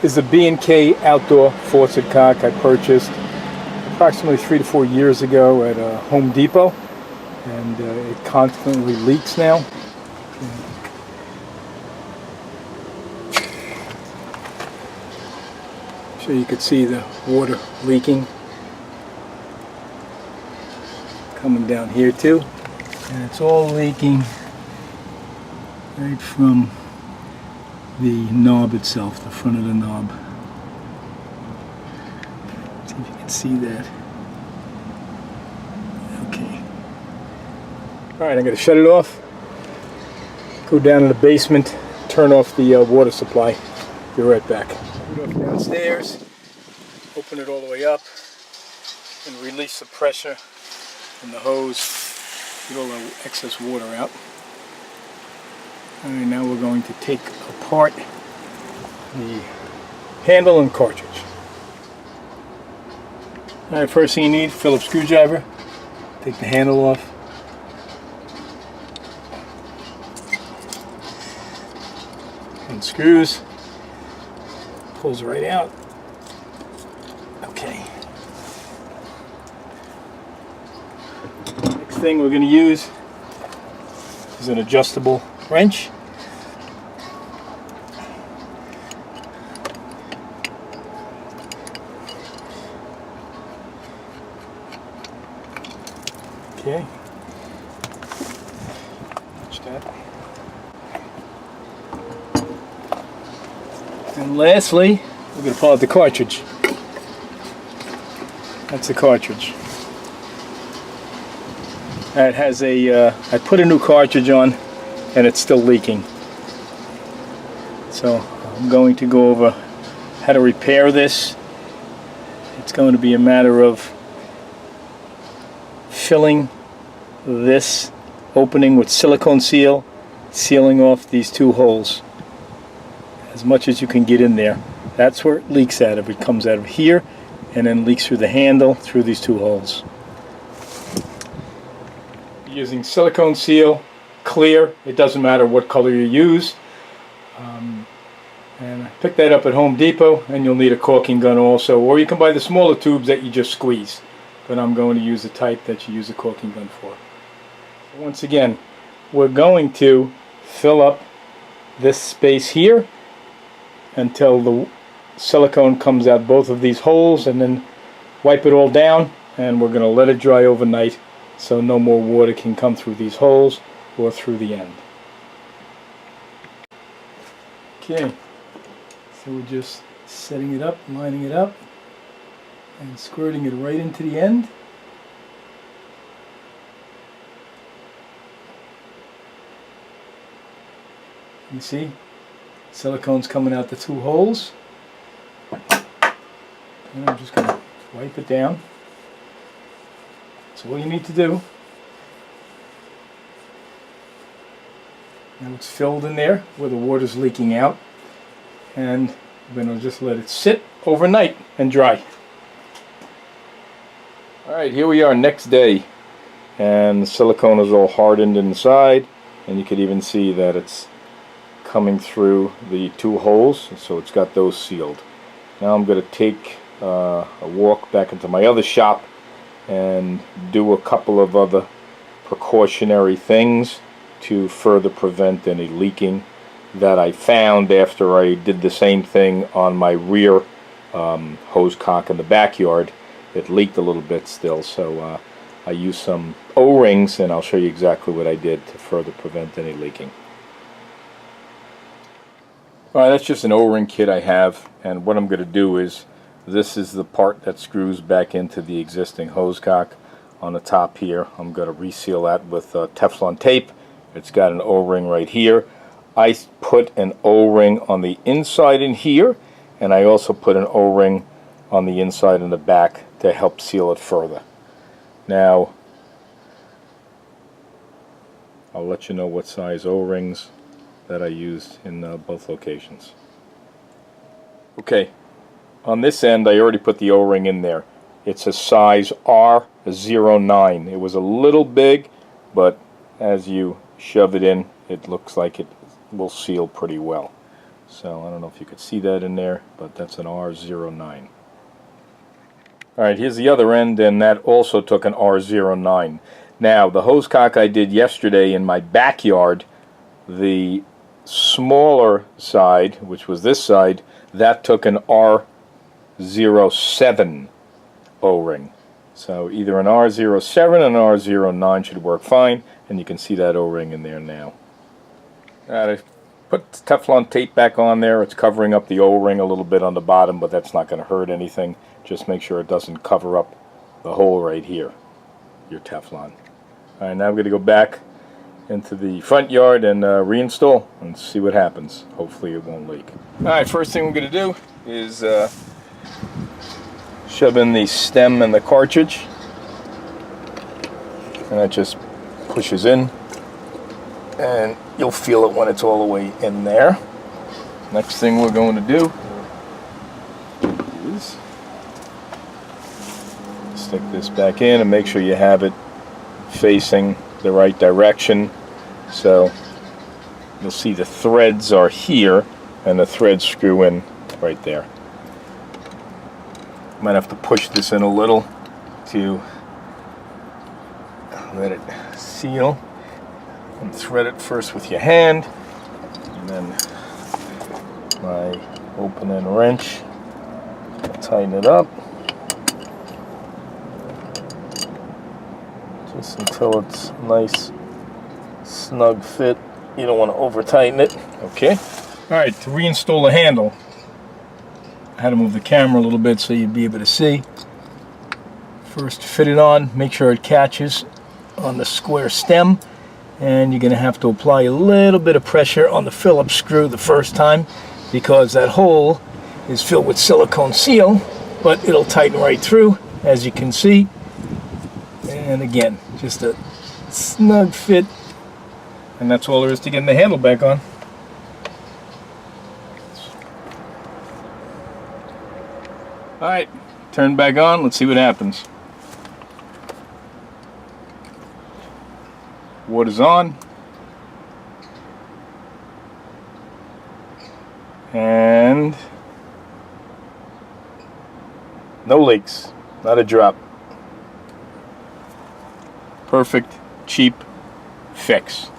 is a B&K outdoor faucet cock I purchased approximately 3 to 4 years ago at Home Depot, and it constantly leaks now. So you can see the water leaking coming down here too, and it's all leaking right from the knob itself, the front of the knob. See if you can see that. Okay. Alright, I'm going to shut it off, go down to the basement, turn off the water supply. Be right back. Go downstairs, open it all the way up, and release the pressure in the hose, get all the excess water out. Alright, now we're going to take apart the handle and cartridge. Alright, first thing you need, Phillips screwdriver. Take the handle off. And screws. Pulls right out. Okay. Next thing we're going to use is an adjustable wrench. Okay. Watch that. And lastly, we're going to pull out the cartridge. That's the cartridge. It has a, I put a new cartridge on and it's still leaking. So I'm going to go over how to repair this. It's going to be a matter of filling this opening with silicone seal, sealing off these two holes as much as you can get in there. That's where it leaks out of. It comes out of here and then leaks through the handle through these two holes. Using silicone seal, clear, it doesn't matter what color you use. And I picked that up at Home Depot, and you'll need a caulking gun also, or you can buy the smaller tubes that you just squeeze, but I'm going to use the type that you use a caulking gun for. Once again, we're going to fill up this space here until the silicone comes out both of these holes, and then wipe it all down, and we're going to let it dry overnight so no more water can come through these holes or through the end. Okay, so we're just setting it up, lining it up, and squirting it right into the end. You see, silicone's coming out the two holes. And I'm just going to wipe it down. So all you need to do, now it's filled in there where the water's leaking out, and we're going to just let it sit overnight and dry. Alright, here we are next day, and the silicone is all hardened inside, and you could even see that it's coming through the two holes, so it's got those sealed. Now I'm going to take a walk back into my other shop and do a couple of other precautionary things to further prevent any leaking that I found after I did the same thing on my rear hose cock in the backyard. It leaked a little bit still, so I used some O-rings, and I'll show you exactly what I did to further prevent any leaking. Alright, that's just an O-ring kit I have, and what I'm going to do is, this is the part that screws back into the existing hose cock on the top here. I'm going to reseal that with Teflon tape. It's got an O-ring right here. I put an O-ring on the inside in here, and I also put an O-ring on the inside and the back to help seal it further. Now, I'll let you know what size O-rings that I used in both locations. Okay, on this end I already put the O-ring in there. It's a size R09. It was a little big, but as you shove it in, it looks like it will seal pretty well. So I don't know if you could see that in there, but that's an R09. Alright, here's the other end, and that also took an R09. Now, the hose cock I did yesterday in my backyard, the smaller side, which was this side, that took an R07 O-ring. So either an R07 or an R09 should work fine, and you can see that O-ring in there now. I put Teflon tape back on there. It's covering up the O-ring a little bit on the bottom, but that's not going to hurt anything. Just make sure it doesn't cover up the hole right here, your Teflon. Alright, now I'm going to go back into the front yard and reinstall and see what happens. Hopefully it won't leak. Alright, first thing we're going to do is shove in the stem and the cartridge. And that just pushes in. And you'll feel it when it's all the way in there. Next thing we're going to do is stick this back in and make sure you have it facing the right direction. So you'll see the threads are here and the threads screw in right there. Might have to push this in a little to let it seal. And thread it first with your hand, and then my open-end wrench, tighten it up just until it's nice snug fit. You don't want to over tighten it. Okay. Alright, to reinstall the handle, I had to move the camera a little bit so you'd be able to see. First fit it on, make sure it catches on the square stem. And you're going to have to apply a little bit of pressure on the Phillips screw the first time, because that hole is filled with silicone seal, but it'll tighten right through, as you can see. And again, just a snug fit, and that's all there is to getting the handle back on. Alright, turn back on, let's see what happens. Water's on, and no leaks, not a drop. Perfect, cheap fix.